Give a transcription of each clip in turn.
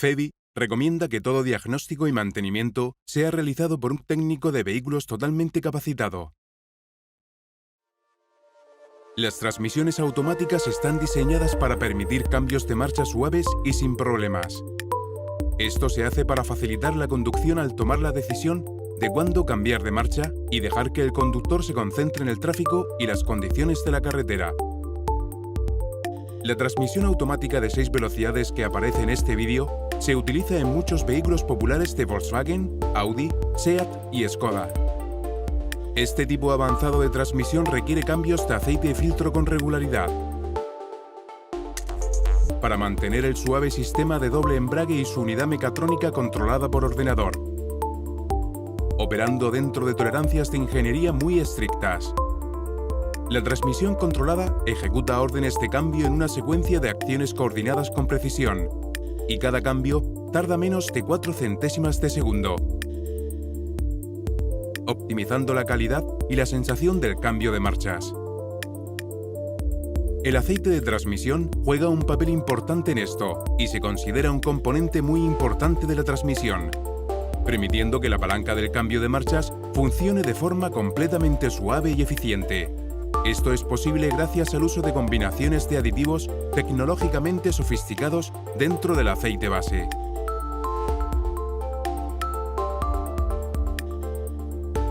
FEVI recomienda que todo diagnóstico y mantenimiento sea realizado por un técnico de vehículos totalmente capacitado. Las transmisiones automáticas están diseñadas para permitir cambios de marcha suaves y sin problemas. Esto se hace para facilitar la conducción al tomar la decisión de cuándo cambiar de marcha y dejar que el conductor se concentre en el tráfico y las condiciones de la carretera. La transmisión automática de 6 velocidades que aparece en este vídeo se utiliza en muchos vehículos populares de Volkswagen, Audi, Seat y Skoda. Este tipo avanzado de transmisión requiere cambios de aceite y filtro con regularidad para mantener el suave sistema de doble embrague y su unidad mecatrónica controlada por ordenador, operando dentro de tolerancias de ingeniería muy estrictas. La transmisión controlada ejecuta órdenes de cambio en una secuencia de acciones coordinadas con precisión, y cada cambio tarda menos de 4 centésimas de segundo, optimizando la calidad y la sensación del cambio de marchas. El aceite de transmisión juega un papel importante en esto y se considera un componente muy importante de la transmisión, permitiendo que la palanca del cambio de marchas funcione de forma completamente suave y eficiente. Esto es posible gracias al uso de combinaciones de aditivos tecnológicamente sofisticados dentro del aceite base.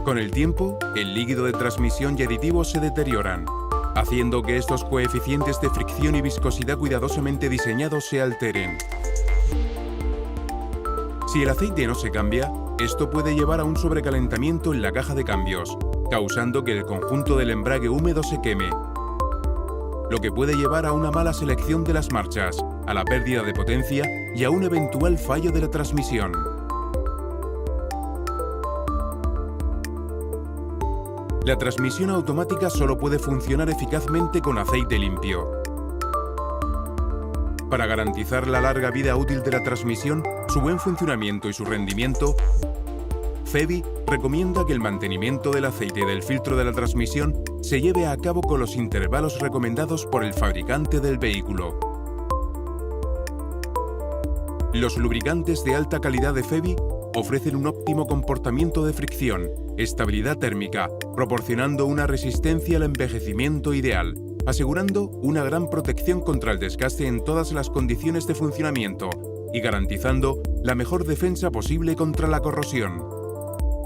Con el tiempo, el líquido de transmisión y aditivos se deterioran, haciendo que estos coeficientes de fricción y viscosidad cuidadosamente diseñados se alteren. Si el aceite no se cambia, esto puede llevar a un sobrecalentamiento en la caja de cambios, causando que el conjunto del embrague húmedo se queme, lo que puede llevar a una mala selección de las marchas, a la pérdida de potencia y a un eventual fallo de la transmisión. La transmisión automática solo puede funcionar eficazmente con aceite limpio. Para garantizar la larga vida útil de la transmisión, su buen funcionamiento y su rendimiento, FEVI recomienda que el mantenimiento del aceite y del filtro de la transmisión se lleve a cabo con los intervalos recomendados por el fabricante del vehículo. Los lubricantes de alta calidad de FEVI ofrecen un óptimo comportamiento de fricción, estabilidad térmica, proporcionando una resistencia al envejecimiento ideal, asegurando una gran protección contra el desgaste en todas las condiciones de funcionamiento y garantizando la mejor defensa posible contra la corrosión.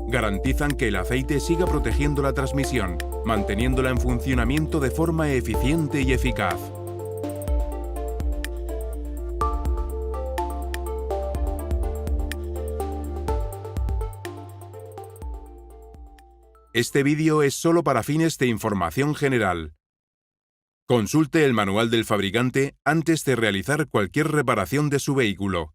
Garantizan que el aceite siga protegiendo la transmisión, manteniéndola en funcionamiento de forma eficiente y eficaz. Este vídeo es solo para fines de información general. Consulte el manual del fabricante antes de realizar cualquier reparación de su vehículo.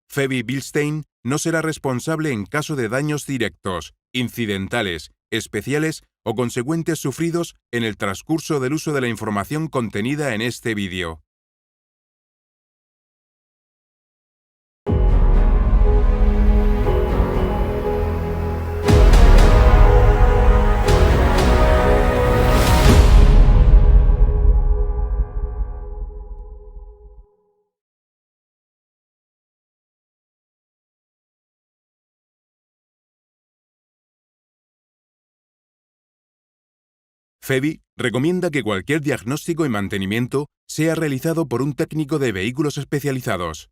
FEVI Bilstein no será responsable en caso de daños directos, incidentales, especiales o consecuentes sufridos en el transcurso del uso de la información contenida en este vídeo. FEVI recomienda que cualquier diagnóstico y mantenimiento sea realizado por un técnico de vehículos especializados.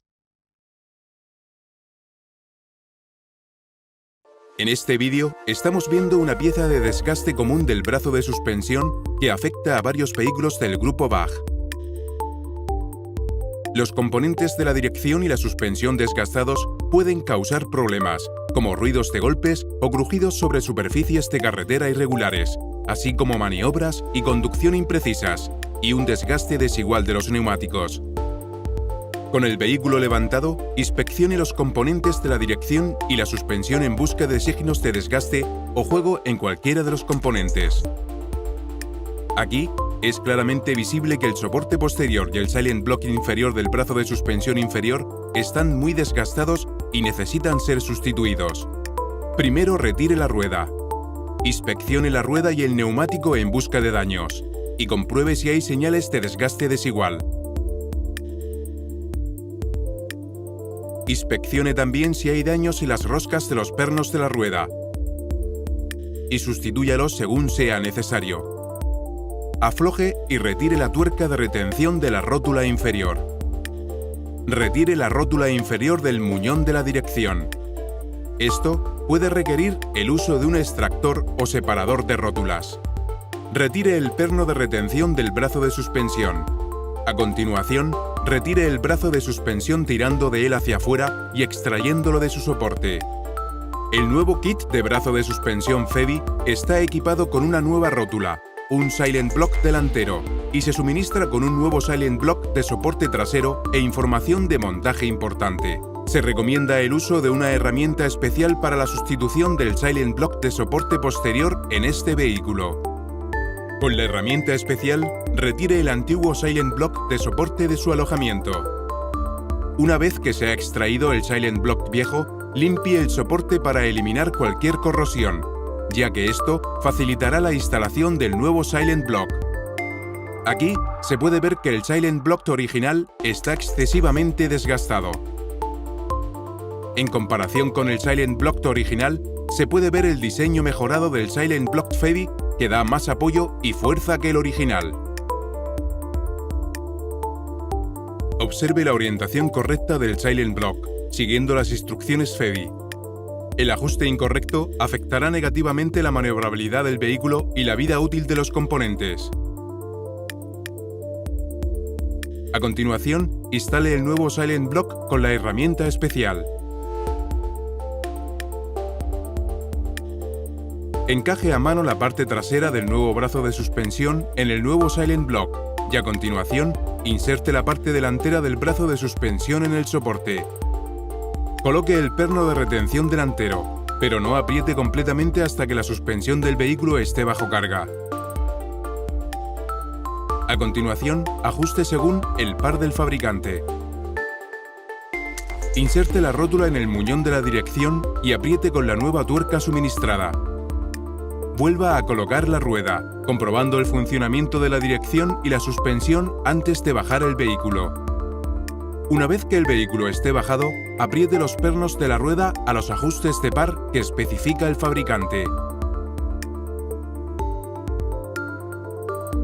En este vídeo estamos viendo una pieza de desgaste común del brazo de suspensión que afecta a varios vehículos del grupo BAG. Los componentes de la dirección y la suspensión desgastados pueden causar problemas, como ruidos de golpes o crujidos sobre superficies de carretera irregulares, así como maniobras y conducción imprecisas, y un desgaste desigual de los neumáticos. Con el vehículo levantado, inspeccione los componentes de la dirección y la suspensión en busca de signos de desgaste o juego en cualquiera de los componentes. Aquí, es claramente visible que el soporte posterior y el silent blocking inferior del brazo de suspensión inferior están muy desgastados y necesitan ser sustituidos. Primero retire la rueda. Inspeccione la rueda y el neumático en busca de daños y compruebe si hay señales de desgaste desigual. Inspeccione también si hay daños en las roscas de los pernos de la rueda y sustitúyalos según sea necesario. Afloje y retire la tuerca de retención de la rótula inferior. Retire la rótula inferior del muñón de la dirección. Esto puede requerir el uso de un extractor o separador de rótulas. Retire el perno de retención del brazo de suspensión. A continuación, retire el brazo de suspensión tirando de él hacia afuera y extrayéndolo de su soporte. El nuevo kit de brazo de suspensión Fevi está equipado con una nueva rótula, un Silent Block delantero, y se suministra con un nuevo Silent Block de soporte trasero e información de montaje importante. Se recomienda el uso de una herramienta especial para la sustitución del Silent Block de soporte posterior en este vehículo. Con la herramienta especial, retire el antiguo Silent Block de soporte de su alojamiento. Una vez que se ha extraído el Silent Block viejo, limpie el soporte para eliminar cualquier corrosión, ya que esto facilitará la instalación del nuevo Silent Block. Aquí se puede ver que el Silent Block original está excesivamente desgastado. En comparación con el Silent Block original, se puede ver el diseño mejorado del Silent Block Fevi que da más apoyo y fuerza que el original. Observe la orientación correcta del Silent Block, siguiendo las instrucciones Fevi. El ajuste incorrecto afectará negativamente la maniobrabilidad del vehículo y la vida útil de los componentes. A continuación, instale el nuevo Silent Block con la herramienta especial. Encaje a mano la parte trasera del nuevo brazo de suspensión en el nuevo Silent Block y a continuación, inserte la parte delantera del brazo de suspensión en el soporte. Coloque el perno de retención delantero, pero no apriete completamente hasta que la suspensión del vehículo esté bajo carga. A continuación, ajuste según el par del fabricante. Inserte la rótula en el muñón de la dirección y apriete con la nueva tuerca suministrada. Vuelva a colocar la rueda, comprobando el funcionamiento de la dirección y la suspensión antes de bajar el vehículo. Una vez que el vehículo esté bajado, apriete los pernos de la rueda a los ajustes de par que especifica el fabricante.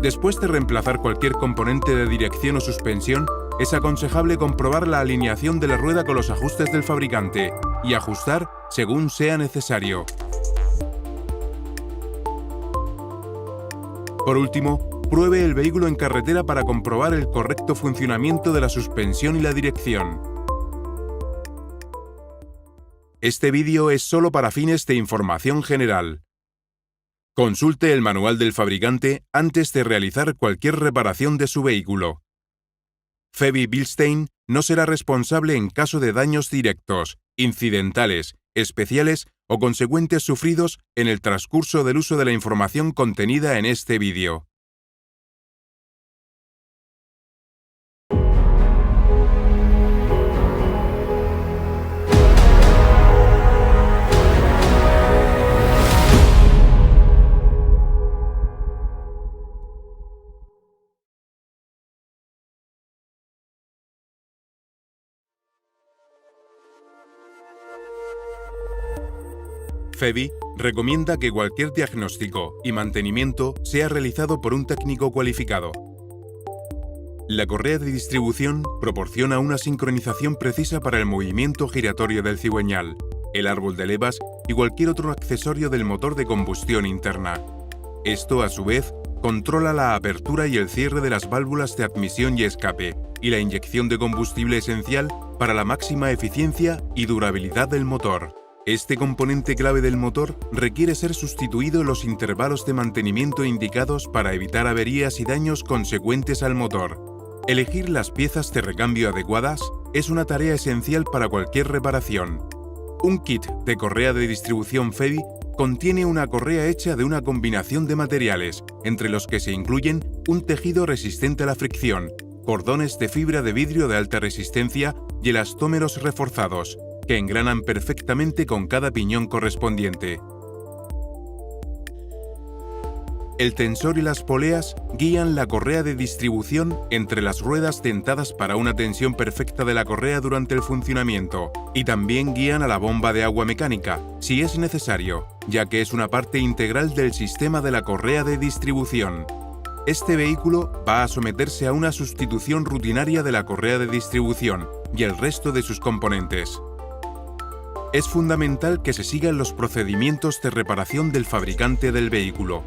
Después de reemplazar cualquier componente de dirección o suspensión, es aconsejable comprobar la alineación de la rueda con los ajustes del fabricante y ajustar según sea necesario. Por último, pruebe el vehículo en carretera para comprobar el correcto funcionamiento de la suspensión y la dirección. Este vídeo es solo para fines de información general. Consulte el manual del fabricante antes de realizar cualquier reparación de su vehículo. Fevi Bilstein no será responsable en caso de daños directos, incidentales, especiales o consecuentes sufridos en el transcurso del uso de la información contenida en este vídeo. Fevi recomienda que cualquier diagnóstico y mantenimiento sea realizado por un técnico cualificado. La correa de distribución proporciona una sincronización precisa para el movimiento giratorio del cigüeñal, el árbol de levas y cualquier otro accesorio del motor de combustión interna. Esto, a su vez, controla la apertura y el cierre de las válvulas de admisión y escape y la inyección de combustible esencial para la máxima eficiencia y durabilidad del motor. Este componente clave del motor requiere ser sustituido en los intervalos de mantenimiento indicados para evitar averías y daños consecuentes al motor. Elegir las piezas de recambio adecuadas es una tarea esencial para cualquier reparación. Un kit de correa de distribución Fevi contiene una correa hecha de una combinación de materiales, entre los que se incluyen un tejido resistente a la fricción, cordones de fibra de vidrio de alta resistencia y elastómeros reforzados, que engranan perfectamente con cada piñón correspondiente. El tensor y las poleas guían la correa de distribución entre las ruedas dentadas para una tensión perfecta de la correa durante el funcionamiento, y también guían a la bomba de agua mecánica, si es necesario, ya que es una parte integral del sistema de la correa de distribución. Este vehículo va a someterse a una sustitución rutinaria de la correa de distribución y el resto de sus componentes. Es fundamental que se sigan los procedimientos de reparación del fabricante del vehículo.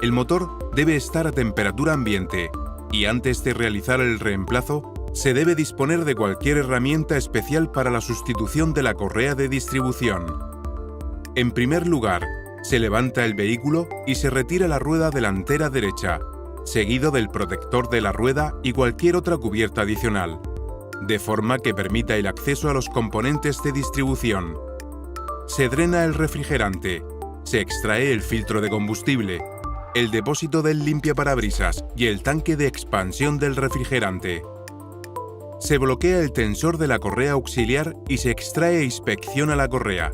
El motor debe estar a temperatura ambiente y antes de realizar el reemplazo, se debe disponer de cualquier herramienta especial para la sustitución de la correa de distribución. En primer lugar, se levanta el vehículo y se retira la rueda delantera derecha, seguido del protector de la rueda y cualquier otra cubierta adicional, de forma que permita el acceso a los componentes de distribución. Se drena el refrigerante, se extrae el filtro de combustible, el depósito del limpiaparabrisas y el tanque de expansión del refrigerante. Se bloquea el tensor de la correa auxiliar y se extrae e inspecciona la correa.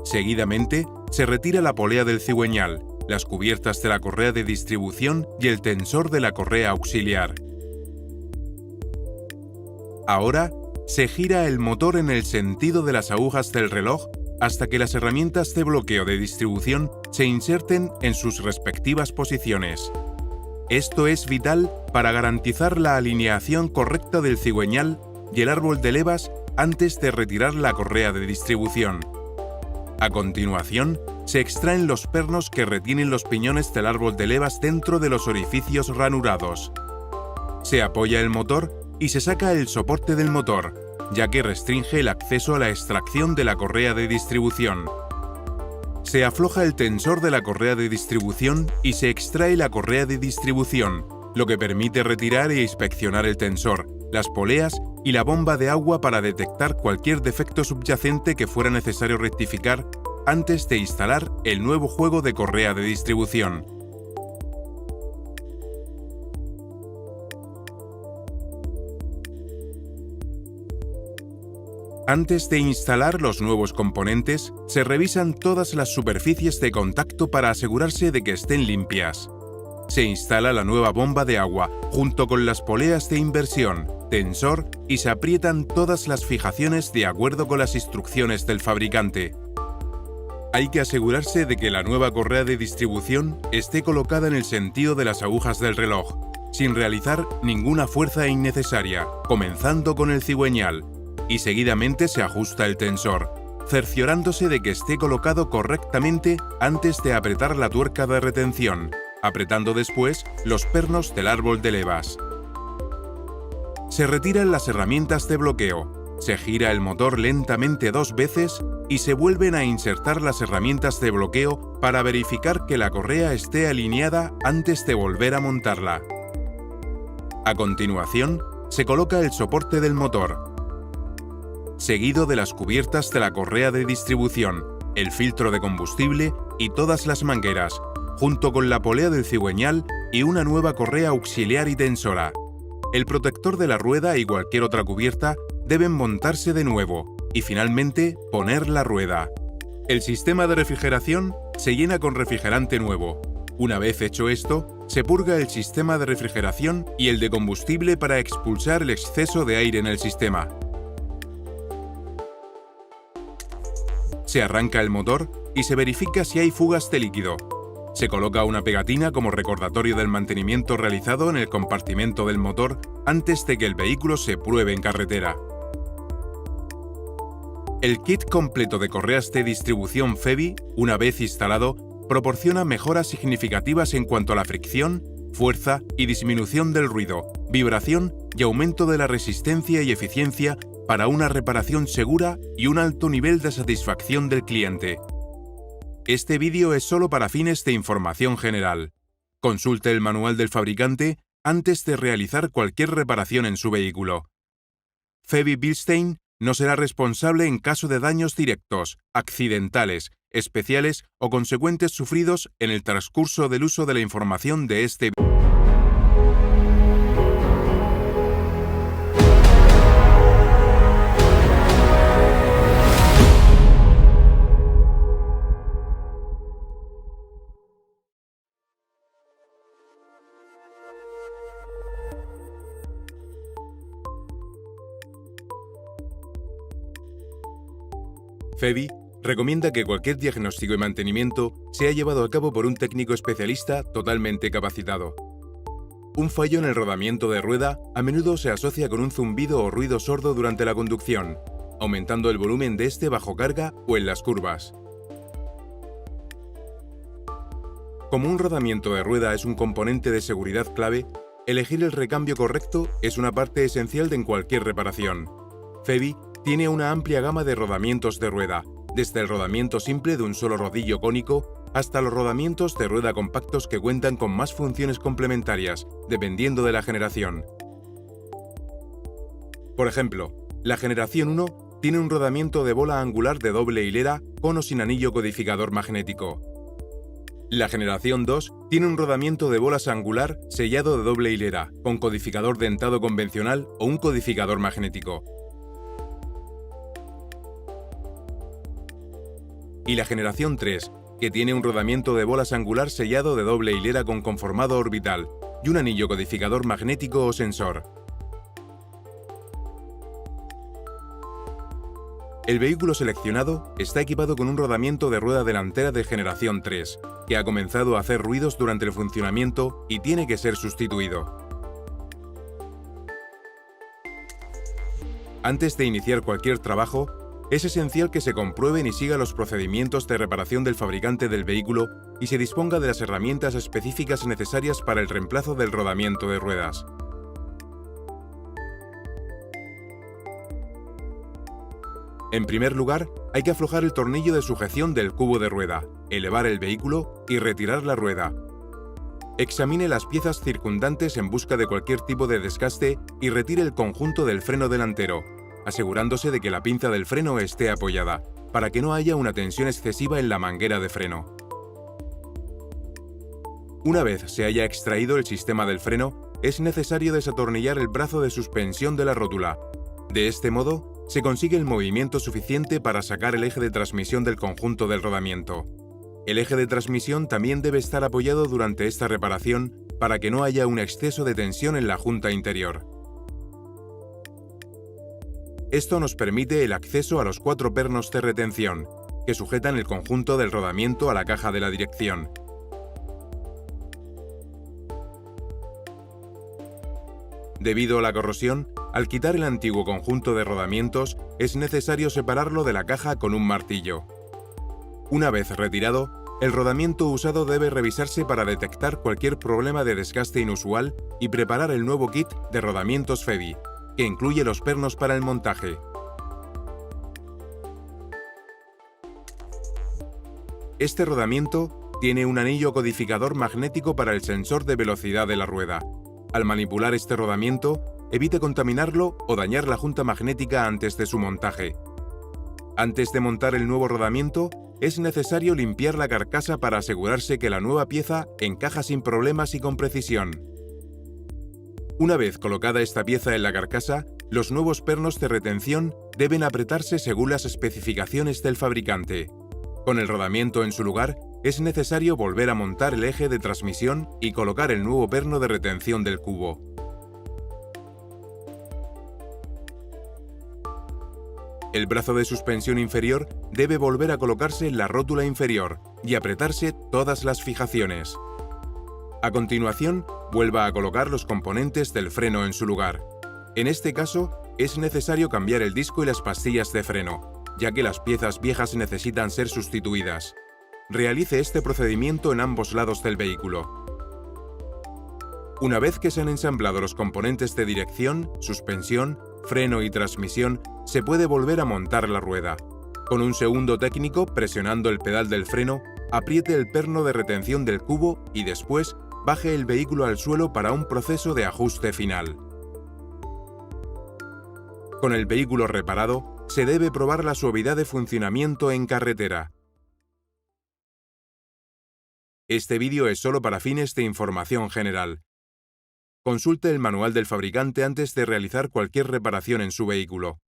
Seguidamente, se retira la polea del cigüeñal, las cubiertas de la correa de distribución y el tensor de la correa auxiliar. Ahora, se gira el motor en el sentido de las agujas del reloj hasta que las herramientas de bloqueo de distribución se inserten en sus respectivas posiciones. Esto es vital para garantizar la alineación correcta del cigüeñal y el árbol de levas antes de retirar la correa de distribución. A continuación, se extraen los pernos que retienen los piñones del árbol de levas dentro de los orificios ranurados. Se apoya el motor y se saca el soporte del motor, ya que restringe el acceso a la extracción de la correa de distribución. Se afloja el tensor de la correa de distribución y se extrae la correa de distribución, lo que permite retirar e inspeccionar el tensor, las poleas y la bomba de agua para detectar cualquier defecto subyacente que fuera necesario rectificar antes de instalar el nuevo juego de correa de distribución. Antes de instalar los nuevos componentes, se revisan todas las superficies de contacto para asegurarse de que estén limpias. Se instala la nueva bomba de agua, junto con las poleas de inversión, tensor y se aprietan todas las fijaciones de acuerdo con las instrucciones del fabricante. Hay que asegurarse de que la nueva correa de distribución esté colocada en el sentido de las agujas del reloj, sin realizar ninguna fuerza innecesaria, comenzando con el cigüeñal, y seguidamente se ajusta el tensor, cerciorándose de que esté colocado correctamente antes de apretar la tuerca de retención, apretando después los pernos del árbol de levas. Se retiran las herramientas de bloqueo, se gira el motor lentamente 2 veces y se vuelven a insertar las herramientas de bloqueo para verificar que la correa esté alineada antes de volver a montarla. A continuación, se coloca el soporte del motor, seguido de las cubiertas de la correa de distribución, el filtro de combustible y todas las mangueras, junto con la polea del cigüeñal y una nueva correa auxiliar y tensora. El protector de la rueda y cualquier otra cubierta deben montarse de nuevo y finalmente poner la rueda. El sistema de refrigeración se llena con refrigerante nuevo. Una vez hecho esto, se purga el sistema de refrigeración y el de combustible para expulsar el exceso de aire en el sistema. Se arranca el motor y se verifica si hay fugas de líquido. Se coloca una pegatina como recordatorio del mantenimiento realizado en el compartimento del motor antes de que el vehículo se pruebe en carretera. El kit completo de correas de distribución Fevi, una vez instalado, proporciona mejoras significativas en cuanto a la fricción, fuerza y disminución del ruido, vibración y aumento de la resistencia y eficiencia para una reparación segura y un alto nivel de satisfacción del cliente. Este vídeo es solo para fines de información general. Consulte el manual del fabricante antes de realizar cualquier reparación en su vehículo. Fevi Bilstein no será responsable en caso de daños directos, accidentales, especiales o consecuentes sufridos en el transcurso del uso de la información de este vídeo. FEVI recomienda que cualquier diagnóstico y mantenimiento sea llevado a cabo por un técnico especialista totalmente capacitado. Un fallo en el rodamiento de rueda a menudo se asocia con un zumbido o ruido sordo durante la conducción, aumentando el volumen de este bajo carga o en las curvas. Como un rodamiento de rueda es un componente de seguridad clave, elegir el recambio correcto es una parte esencial de cualquier reparación. FEVI tiene una amplia gama de rodamientos de rueda, desde el rodamiento simple de un solo rodillo cónico hasta los rodamientos de rueda compactos que cuentan con más funciones complementarias, dependiendo de la generación. Por ejemplo, la generación 1 tiene un rodamiento de bola angular de doble hilera con o sin anillo codificador magnético. La generación 2 tiene un rodamiento de bolas angular sellado de doble hilera, con codificador dentado convencional o un codificador magnético. Y la generación 3, que tiene un rodamiento de bolas angular sellado de doble hilera con conformado orbital y un anillo codificador magnético o sensor. El vehículo seleccionado está equipado con un rodamiento de rueda delantera de generación 3, que ha comenzado a hacer ruidos durante el funcionamiento y tiene que ser sustituido. Antes de iniciar cualquier trabajo, es esencial que se comprueben y siga los procedimientos de reparación del fabricante del vehículo y se disponga de las herramientas específicas necesarias para el reemplazo del rodamiento de ruedas. En primer lugar, hay que aflojar el tornillo de sujeción del cubo de rueda, elevar el vehículo y retirar la rueda. Examine las piezas circundantes en busca de cualquier tipo de desgaste y retire el conjunto del freno delantero, asegurándose de que la pinza del freno esté apoyada, para que no haya una tensión excesiva en la manguera de freno. Una vez se haya extraído el sistema del freno, es necesario desatornillar el brazo de suspensión de la rótula. De este modo, se consigue el movimiento suficiente para sacar el eje de transmisión del conjunto del rodamiento. El eje de transmisión también debe estar apoyado durante esta reparación para que no haya un exceso de tensión en la junta interior. Esto nos permite el acceso a los 4 pernos de retención, que sujetan el conjunto del rodamiento a la caja de la dirección. Debido a la corrosión, al quitar el antiguo conjunto de rodamientos, es necesario separarlo de la caja con un martillo. Una vez retirado, el rodamiento usado debe revisarse para detectar cualquier problema de desgaste inusual y preparar el nuevo kit de rodamientos FEVI, que incluye los pernos para el montaje. Este rodamiento tiene un anillo codificador magnético para el sensor de velocidad de la rueda. Al manipular este rodamiento, evite contaminarlo o dañar la junta magnética antes de su montaje. Antes de montar el nuevo rodamiento, es necesario limpiar la carcasa para asegurarse que la nueva pieza encaja sin problemas y con precisión. Una vez colocada esta pieza en la carcasa, los nuevos pernos de retención deben apretarse según las especificaciones del fabricante. Con el rodamiento en su lugar, es necesario volver a montar el eje de transmisión y colocar el nuevo perno de retención del cubo. El brazo de suspensión inferior debe volver a colocarse en la rótula inferior y apretarse todas las fijaciones. A continuación, vuelva a colocar los componentes del freno en su lugar. En este caso, es necesario cambiar el disco y las pastillas de freno, ya que las piezas viejas necesitan ser sustituidas. Realice este procedimiento en ambos lados del vehículo. Una vez que se han ensamblado los componentes de dirección, suspensión, freno y transmisión, se puede volver a montar la rueda. Con un segundo técnico, presionando el pedal del freno, apriete el perno de retención del cubo y después baje el vehículo al suelo para un proceso de ajuste final. Con el vehículo reparado, se debe probar la suavidad de funcionamiento en carretera. Este vídeo es solo para fines de información general. Consulte el manual del fabricante antes de realizar cualquier reparación en su vehículo.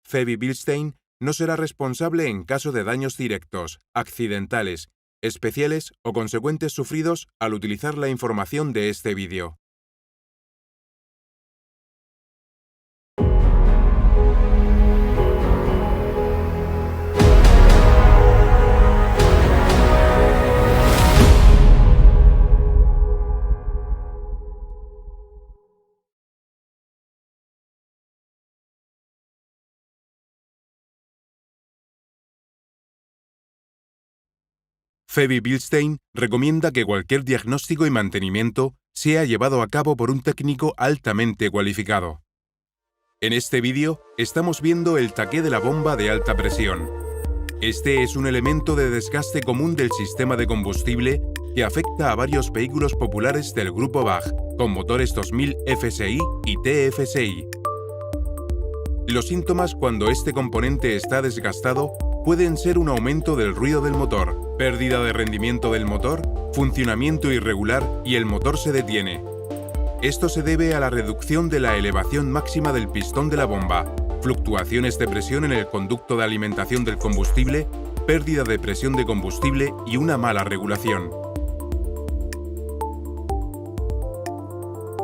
FEVI Bilstein no será responsable en caso de daños directos, accidentales, especiales o consecuentes sufridos al utilizar la información de este vídeo. Feby Bilstein recomienda que cualquier diagnóstico y mantenimiento sea llevado a cabo por un técnico altamente cualificado. En este vídeo estamos viendo el taqué de la bomba de alta presión. Este es un elemento de desgaste común del sistema de combustible que afecta a varios vehículos populares del grupo BAG, con motores 2000 FSI y TFSI. Los síntomas cuando este componente está desgastado pueden ser un aumento del ruido del motor, pérdida de rendimiento del motor, funcionamiento irregular y el motor se detiene. Esto se debe a la reducción de la elevación máxima del pistón de la bomba, fluctuaciones de presión en el conducto de alimentación del combustible, pérdida de presión de combustible y una mala regulación.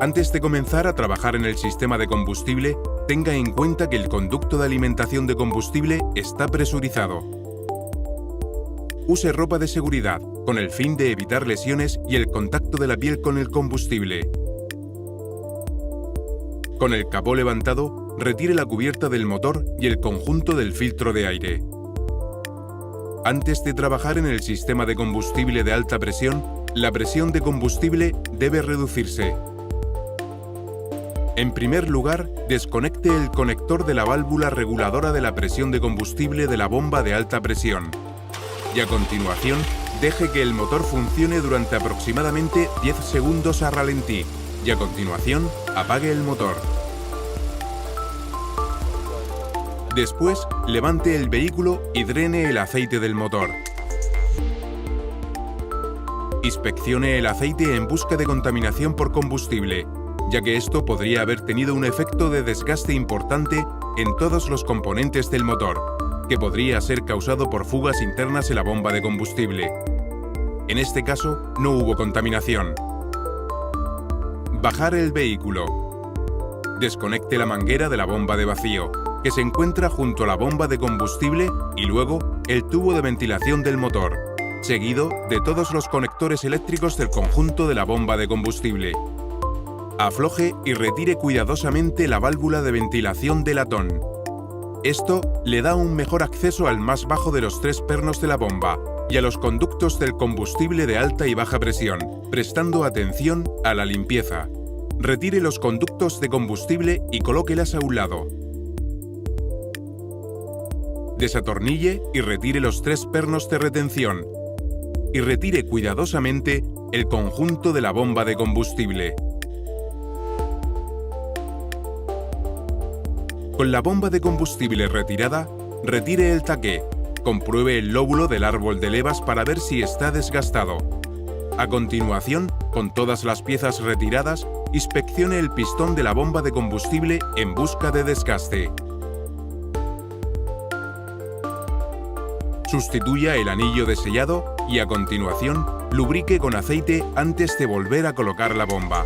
Antes de comenzar a trabajar en el sistema de combustible, tenga en cuenta que el conducto de alimentación de combustible está presurizado. Use ropa de seguridad, con el fin de evitar lesiones y el contacto de la piel con el combustible. Con el capó levantado, retire la cubierta del motor y el conjunto del filtro de aire. Antes de trabajar en el sistema de combustible de alta presión, la presión de combustible debe reducirse. En primer lugar, desconecte el conector de la válvula reguladora de la presión de combustible de la bomba de alta presión. Y a continuación, deje que el motor funcione durante aproximadamente 10 segundos a ralentí. Y a continuación, apague el motor. Después, levante el vehículo y drene el aceite del motor. Inspeccione el aceite en busca de contaminación por combustible, ya que esto podría haber tenido un efecto de desgaste importante en todos los componentes del motor, que podría ser causado por fugas internas en la bomba de combustible. En este caso, no hubo contaminación. Bajar el vehículo. Desconecte la manguera de la bomba de vacío, que se encuentra junto a la bomba de combustible, y luego el tubo de ventilación del motor, seguido de todos los conectores eléctricos del conjunto de la bomba de combustible. Afloje y retire cuidadosamente la válvula de ventilación de latón. Esto le da un mejor acceso al más bajo de los 3 pernos de la bomba y a los conductos del combustible de alta y baja presión, prestando atención a la limpieza. Retire los conductos de combustible y colóquelas a un lado. Desatornille y retire los 3 pernos de retención. Y retire cuidadosamente el conjunto de la bomba de combustible. Con la bomba de combustible retirada, retire el taqué. Compruebe el lóbulo del árbol de levas para ver si está desgastado. A continuación, con todas las piezas retiradas, inspeccione el pistón de la bomba de combustible en busca de desgaste. Sustituya el anillo de sellado y a continuación, lubrique con aceite antes de volver a colocar la bomba.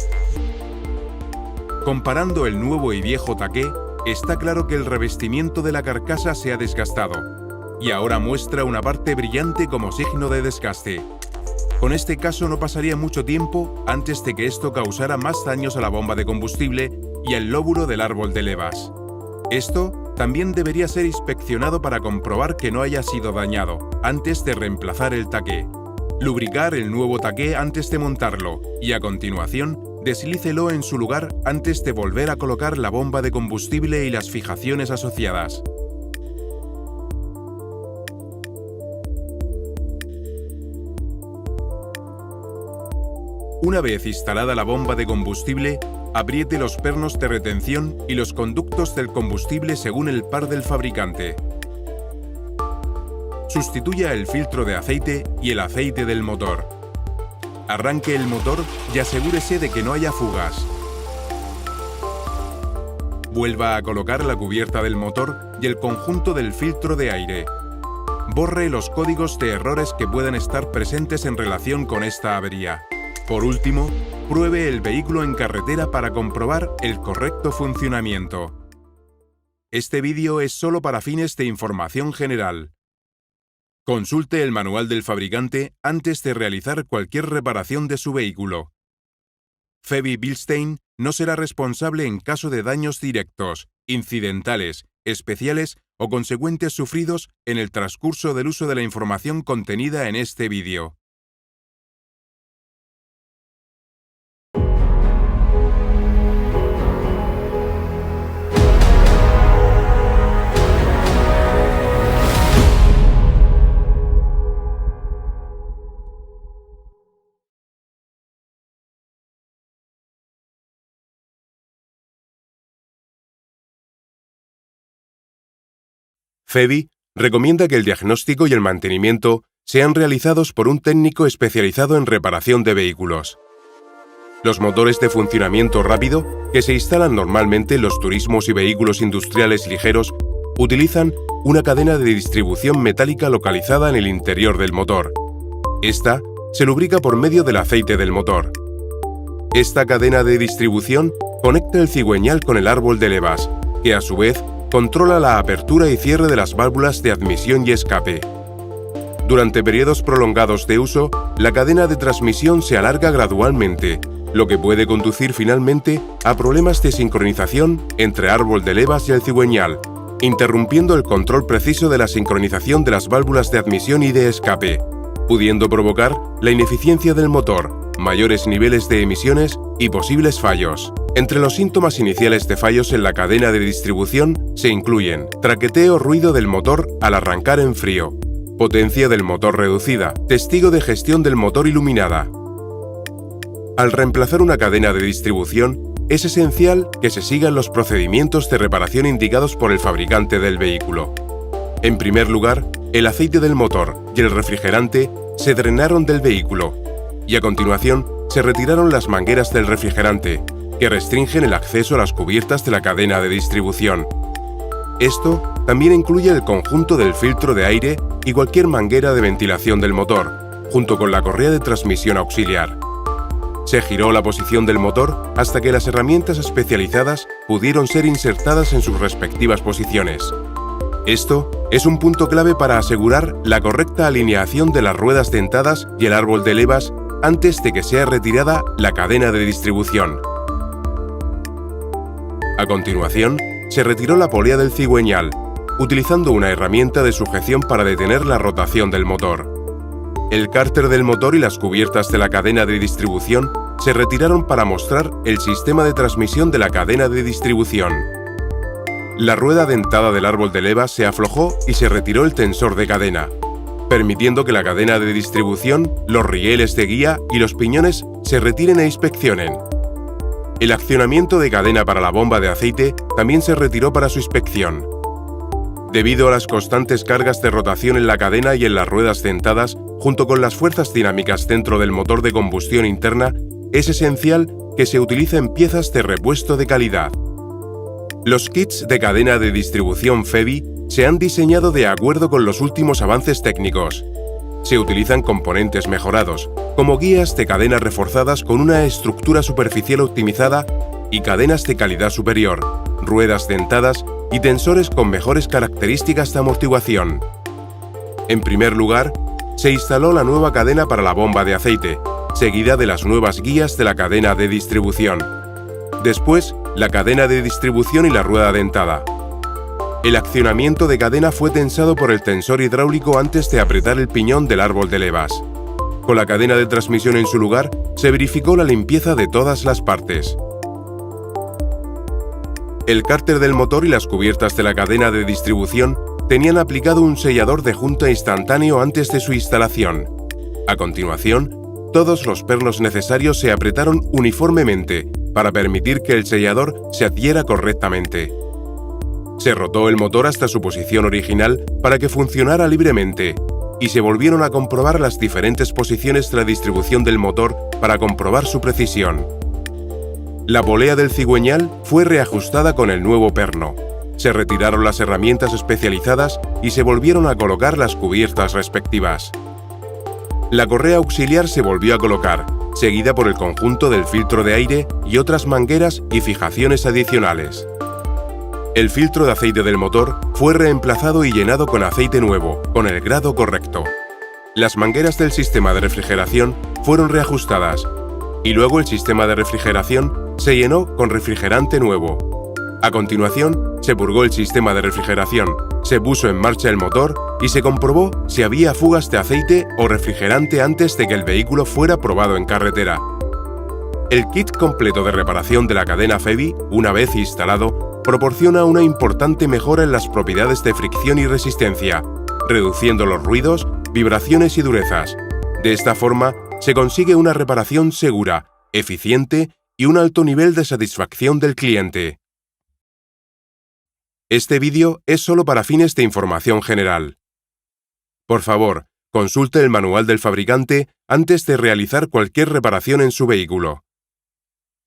Comparando el nuevo y viejo taqué, está claro que el revestimiento de la carcasa se ha desgastado y ahora muestra una parte brillante como signo de desgaste. Con este caso no pasaría mucho tiempo antes de que esto causara más daños a la bomba de combustible y al lóbulo del árbol de levas. Esto también debería ser inspeccionado para comprobar que no haya sido dañado antes de reemplazar el taqué. Lubricar el nuevo taqué antes de montarlo y a continuación deslícelo en su lugar antes de volver a colocar la bomba de combustible y las fijaciones asociadas. Una vez instalada la bomba de combustible, apriete los pernos de retención y los conductos del combustible según el par del fabricante. Sustituya el filtro de aceite y el aceite del motor. Arranque el motor y asegúrese de que no haya fugas. Vuelva a colocar la cubierta del motor y el conjunto del filtro de aire. Borre los códigos de errores que puedan estar presentes en relación con esta avería. Por último, pruebe el vehículo en carretera para comprobar el correcto funcionamiento. Este vídeo es solo para fines de información general. Consulte el manual del fabricante antes de realizar cualquier reparación de su vehículo. Feby Bilstein no será responsable en caso de daños directos, incidentales, especiales o consecuentes sufridos en el transcurso del uso de la información contenida en este vídeo. FEBI recomienda que el diagnóstico y el mantenimiento sean realizados por un técnico especializado en reparación de vehículos. Los motores de funcionamiento rápido, que se instalan normalmente en los turismos y vehículos industriales ligeros, utilizan una cadena de distribución metálica localizada en el interior del motor. Esta se lubrica por medio del aceite del motor. Esta cadena de distribución conecta el cigüeñal con el árbol de levas, que a su vez controla la apertura y cierre de las válvulas de admisión y escape. Durante periodos prolongados de uso, la cadena de transmisión se alarga gradualmente, lo que puede conducir finalmente a problemas de sincronización entre árbol de levas y el cigüeñal, interrumpiendo el control preciso de la sincronización de las válvulas de admisión y de escape, pudiendo provocar la ineficiencia del motor, mayores niveles de emisiones y posibles fallos. Entre los síntomas iniciales de fallos en la cadena de distribución se incluyen traqueteo o ruido del motor al arrancar en frío, potencia del motor reducida, testigo de gestión del motor iluminada. Al reemplazar una cadena de distribución, es esencial que se sigan los procedimientos de reparación indicados por el fabricante del vehículo. En primer lugar, el aceite del motor y el refrigerante se drenaron del vehículo y a continuación se retiraron las mangueras del refrigerante, que restringen el acceso a las cubiertas de la cadena de distribución. Esto también incluye el conjunto del filtro de aire y cualquier manguera de ventilación del motor, junto con la correa de transmisión auxiliar. Se giró la posición del motor hasta que las herramientas especializadas pudieron ser insertadas en sus respectivas posiciones. Esto es un punto clave para asegurar la correcta alineación de las ruedas dentadas y el árbol de levas antes de que sea retirada la cadena de distribución. A continuación, se retiró la polea del cigüeñal, utilizando una herramienta de sujeción para detener la rotación del motor. El cárter del motor y las cubiertas de la cadena de distribución se retiraron para mostrar el sistema de transmisión de la cadena de distribución. La rueda dentada del árbol de levas se aflojó y se retiró el tensor de cadena, permitiendo que la cadena de distribución, los rieles de guía y los piñones se retiren e inspeccionen. El accionamiento de cadena para la bomba de aceite también se retiró para su inspección. Debido a las constantes cargas de rotación en la cadena y en las ruedas dentadas, junto con las fuerzas dinámicas dentro del motor de combustión interna, es esencial que se utilicen piezas de repuesto de calidad. Los kits de cadena de distribución FEBI se han diseñado de acuerdo con los últimos avances técnicos. Se utilizan componentes mejorados, como guías de cadena reforzadas con una estructura superficial optimizada y cadenas de calidad superior, ruedas dentadas y tensores con mejores características de amortiguación. En primer lugar, se instaló la nueva cadena para la bomba de aceite, seguida de las nuevas guías de la cadena de distribución. Después, la cadena de distribución y la rueda dentada. El accionamiento de cadena fue tensado por el tensor hidráulico antes de apretar el piñón del árbol de levas. Con la cadena de transmisión en su lugar, se verificó la limpieza de todas las partes. El cárter del motor y las cubiertas de la cadena de distribución tenían aplicado un sellador de junta instantáneo antes de su instalación. A continuación, todos los pernos necesarios se apretaron uniformemente para permitir que el sellador se adhiera correctamente. Se rotó el motor hasta su posición original para que funcionara libremente y se volvieron a comprobar las diferentes posiciones de la distribución del motor para comprobar su precisión. La polea del cigüeñal fue reajustada con el nuevo perno. Se retiraron las herramientas especializadas y se volvieron a colocar las cubiertas respectivas. La correa auxiliar se volvió a colocar, seguida por el conjunto del filtro de aire y otras mangueras y fijaciones adicionales. El filtro de aceite del motor fue reemplazado y llenado con aceite nuevo, con el grado correcto. Las mangueras del sistema de refrigeración fueron reajustadas y luego el sistema de refrigeración se llenó con refrigerante nuevo. A continuación, se purgó el sistema de refrigeración, se puso en marcha el motor y se comprobó si había fugas de aceite o refrigerante antes de que el vehículo fuera probado en carretera. El kit completo de reparación de la cadena FEVI, una vez instalado, proporciona una importante mejora en las propiedades de fricción y resistencia, reduciendo los ruidos, vibraciones y durezas. De esta forma, se consigue una reparación segura, eficiente y un alto nivel de satisfacción del cliente. Este vídeo es solo para fines de información general. Por favor, consulte el manual del fabricante antes de realizar cualquier reparación en su vehículo.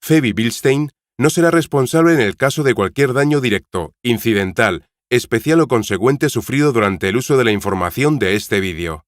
FEVI Bilstein no será responsable en el caso de cualquier daño directo, incidental, especial o consecuente sufrido durante el uso de la información de este vídeo.